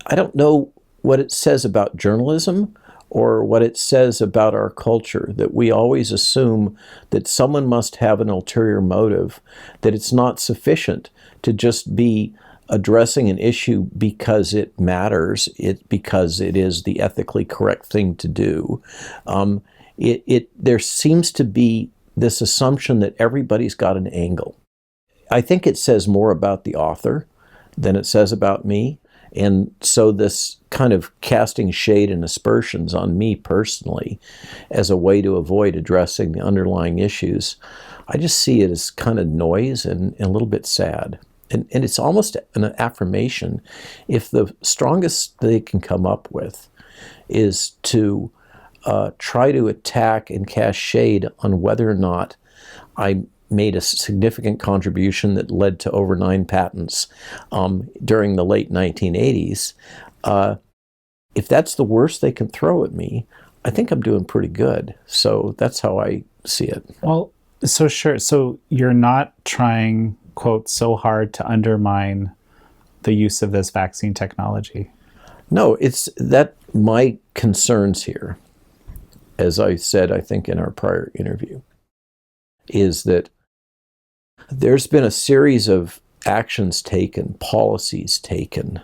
I don't know what it says about journalism or what it says about our culture, that we always assume that someone must have an ulterior motive, that it's not sufficient to just be addressing an issue because it matters, because it is the ethically correct thing to do. There seems to be this assumption that everybody's got an angle. I think it says more about the author than it says about me. And so this kind of casting shade and aspersions on me personally as a way to avoid addressing the underlying issues, I just see it as kind of noise and a little bit sad. And it's almost an affirmation. If the strongest they can come up with is to try to attack and cast shade on whether or not I made a significant contribution that led to over 9 patents during the late 1980s, if that's the worst they can throw at me, I think I'm doing pretty good. So that's how I see it. Well, so sure. So you're not trying, quote, so hard to undermine the use of this vaccine technology? No, it's that my concerns here, as I said, I think in our prior interview, is that there's been a series of actions taken, policies taken,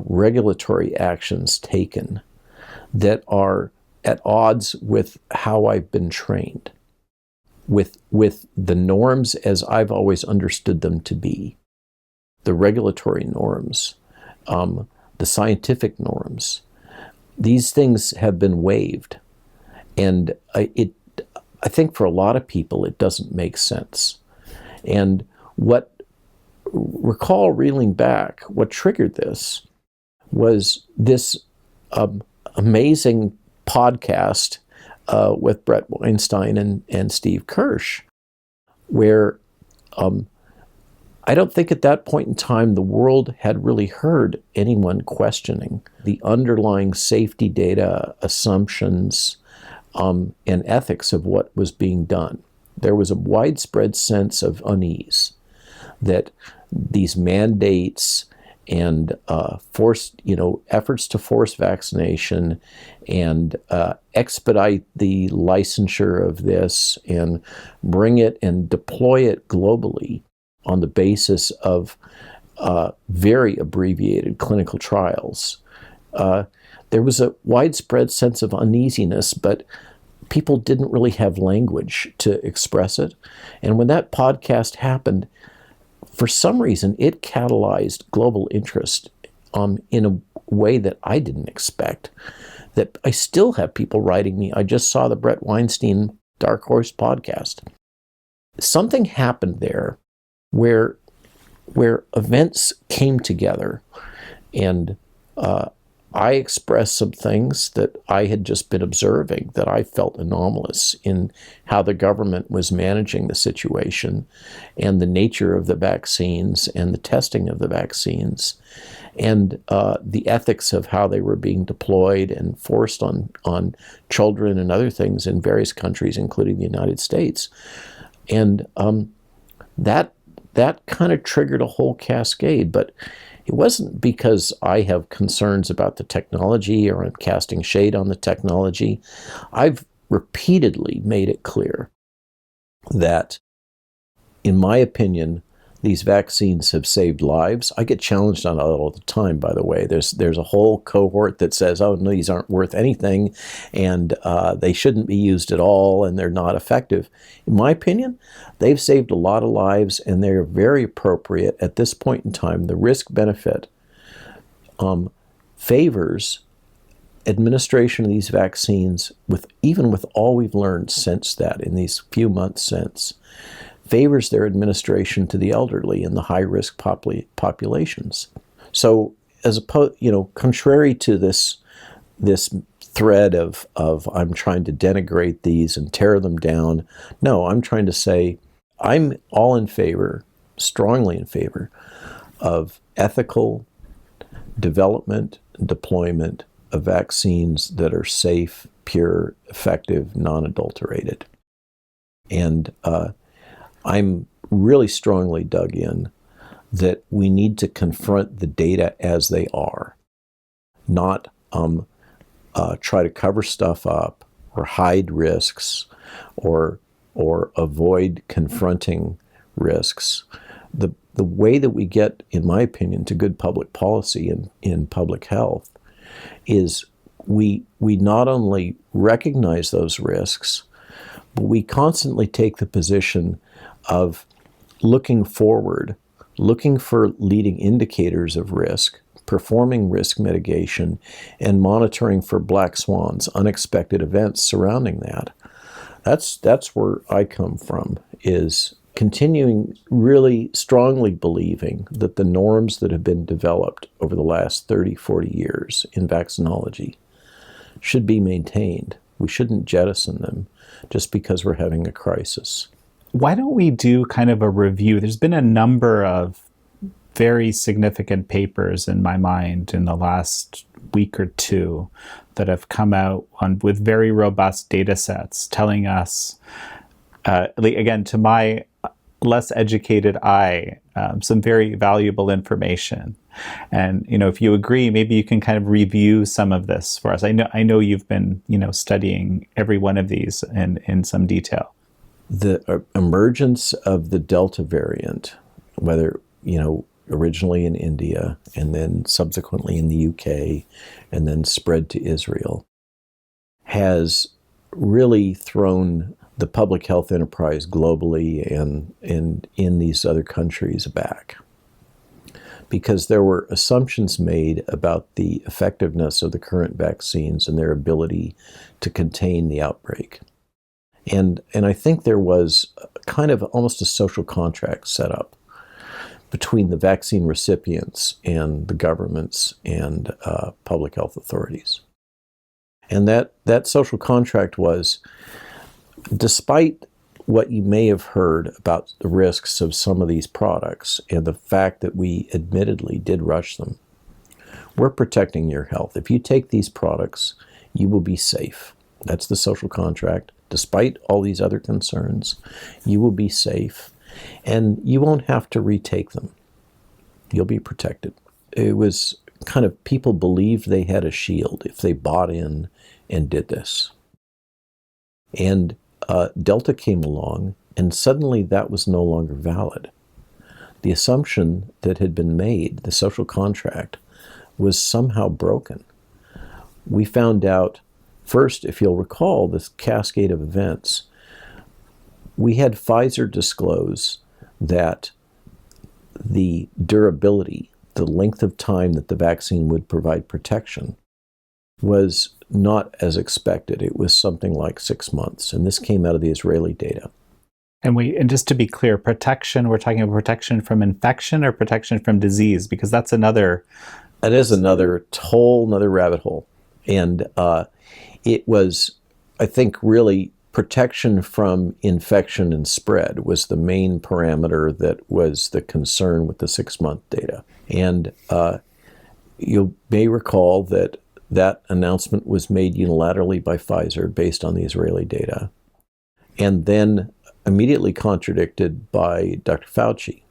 regulatory actions taken that are at odds with how I've been trained, with the norms as I've always understood them to be, the regulatory norms, the scientific norms. These things have been waived, and I think for a lot of people it doesn't make sense. And recall reeling back, what triggered this was this amazing podcast with Bret Weinstein and Steve Kirsch, where I don't think at that point in time the world had really heard anyone questioning the underlying safety data, assumptions, and ethics of what was being done. There was a widespread sense of unease that these mandates and efforts to force vaccination and expedite the licensure of this and bring it and deploy it globally on the basis of very abbreviated clinical trials. There was a widespread sense of uneasiness, but people didn't really have language to express it. And when that podcast happened, for some reason, it catalyzed global interest in a way that I didn't expect. That I still have people writing me, I just saw the Bret Weinstein Dark Horse podcast. Something happened there where events came together, and I expressed some things that I had just been observing that I felt anomalous in how the government was managing the situation and the nature of the vaccines and the testing of the vaccines and the ethics of how they were being deployed and forced on children and other things in various countries, including the United States. And that kind of triggered a whole cascade, but it wasn't because I have concerns about the technology or I'm casting shade on the technology. I've repeatedly made it clear that, in my opinion, these vaccines have saved lives. I get challenged on it all the time, by the way. There's a whole cohort that says, oh, no, these aren't worth anything, and they shouldn't be used at all, and they're not effective. In my opinion, they've saved a lot of lives, and they're very appropriate at this point in time. The risk-benefit favors administration of these vaccines, even with all we've learned since that, in these few months since, favors their administration to the elderly and the high-risk populations. So, contrary to this thread of I'm trying to denigrate these and tear them down, no, I'm trying to say I'm all in favor, strongly in favor, of ethical development and deployment of vaccines that are safe, pure, effective, non-adulterated. And I'm really strongly dug in that we need to confront the data as they are. not try to cover stuff up or hide risks or avoid confronting risks. The way that we get, in my opinion, to good public policy in public health is we not only recognize those risks, but we constantly take the position of looking forward, looking for leading indicators of risk, performing risk mitigation, and monitoring for black swans, unexpected events surrounding that. That's where I come from, is continuing really strongly believing that the norms that have been developed over the last 30, 40 years in vaccinology should be maintained. We shouldn't jettison them just because we're having a crisis. Why don't we do kind of a review? There's been a number of very significant papers in my mind in the last week or two that have come out with very robust data sets telling us, again, to my less educated eye, some very valuable information. And, if you agree, maybe you can kind of review some of this for us. I know you've been, studying every one of these in some detail. The emergence of the Delta variant, whether, originally in India and then subsequently in the UK and then spread to Israel, has really thrown the public health enterprise globally and in these other countries back. Because there were assumptions made about the effectiveness of the current vaccines and their ability to contain the outbreak. And I think there was kind of almost a social contract set up between the vaccine recipients and the governments and public health authorities. And that social contract was, despite what you may have heard about the risks of some of these products and the fact that we admittedly did rush them, we're protecting your health. If you take these products, you will be safe. That's the social contract. Despite all these other concerns, you will be safe and you won't have to retake them. You'll be protected. It was kind of, people believed they had a shield if they bought in and did this. And Delta came along, and suddenly that was no longer valid. The assumption that had been made, the social contract, was somehow broken. We found out, first, if you'll recall, this cascade of events, we had Pfizer disclose that the durability, the length of time that the vaccine would provide protection, was not as expected. It was something like 6 months, and this came out of the Israeli data. And just to be clear, protection, we're talking about protection from infection or protection from disease, because that's another... That is another whole nother rabbit hole. And it was, I think, really protection from infection and spread was the main parameter that was the concern with the 6-month data. And you may recall that announcement was made unilaterally by Pfizer based on the Israeli data, and then immediately contradicted by Dr. Fauci,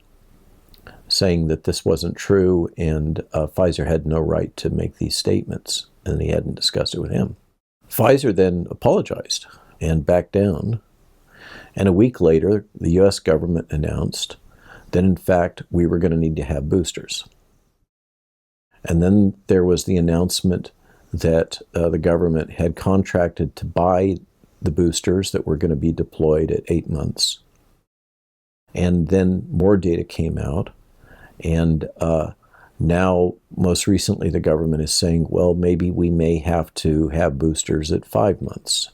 saying that this wasn't true and Pfizer had no right to make these statements, and he hadn't discussed it with him. Pfizer then apologized and backed down, and a week later, the U.S. government announced that, in fact, we were going to need to have boosters. And then there was the announcement that the government had contracted to buy the boosters that were going to be deployed at 8 months. And then more data came out, and now, most recently, the government is saying, well, maybe we may have to have boosters at 5 months.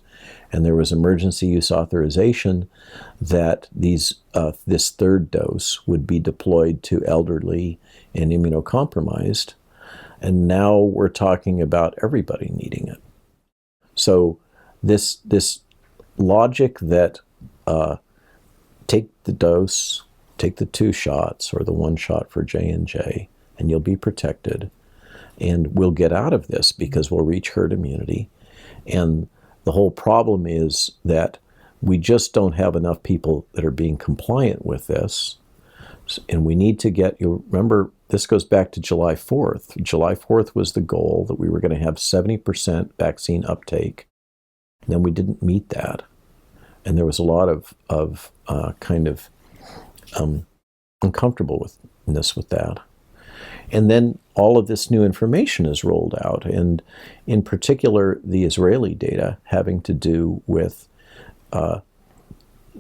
And there was emergency use authorization that this third dose would be deployed to elderly and immunocompromised. And now we're talking about everybody needing it. So this logic that take the dose, take the 2 shots or the 1 shot for J&J, and you'll be protected, and we'll get out of this because we'll reach herd immunity. And the whole problem is that we just don't have enough people that are being compliant with this. And we need to get, you remember this goes back to July 4th. July 4th was the goal, that we were going to have 70% vaccine uptake. And then we didn't meet that. And there was a lot of uncomfortableness with that. And then all of this new information is rolled out, and in particular, the Israeli data having to do with the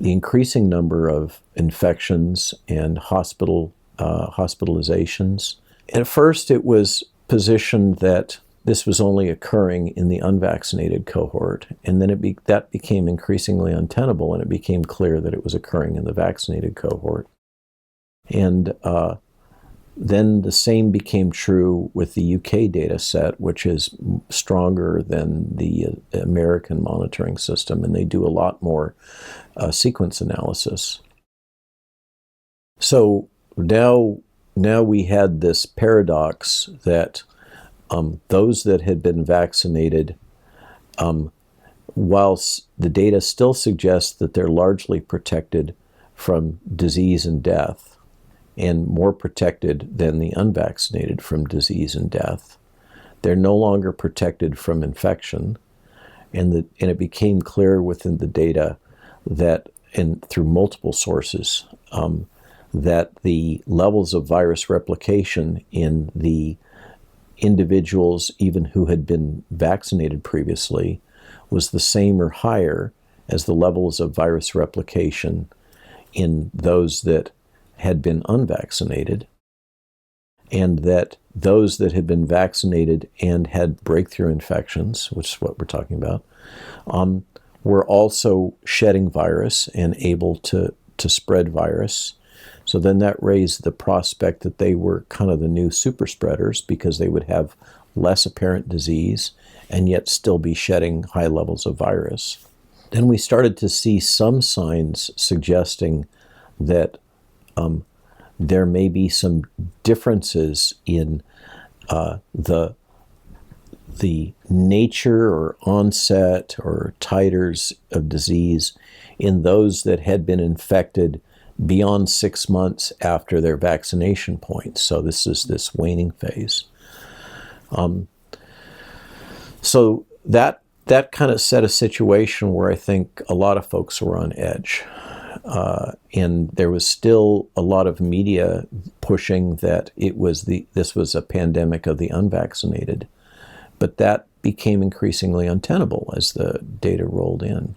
increasing number of infections and hospitalizations. At first, it was positioned that this was only occurring in the unvaccinated cohort, and then that became increasingly untenable, and it became clear that it was occurring in the vaccinated cohort. And then the same became true with the UK data set, which is stronger than the American monitoring system, and they do a lot more sequence analysis. So now we had this paradox that those that had been vaccinated, whilst the data still suggests that they're largely protected from disease and death, and more protected than the unvaccinated from disease and death, they're no longer protected from infection. And it became clear within the data that, and through multiple sources, that the levels of virus replication in the individuals, even who had been vaccinated previously, was the same or higher as the levels of virus replication in those that had been unvaccinated, and that those that had been vaccinated and had breakthrough infections, which is what we're talking about, were also shedding virus and able to spread virus. So then that raised the prospect that they were kind of the new super spreaders, because they would have less apparent disease and yet still be shedding high levels of virus. Then we started to see some signs suggesting that there may be some differences in the nature or onset or titers of disease in those that had been infected beyond 6 months after their vaccination point. So this is this waning phase. So that kind of set a situation where I think a lot of folks were on edge. And there was still a lot of media pushing that this was a pandemic of the unvaccinated. But that became increasingly untenable as the data rolled in.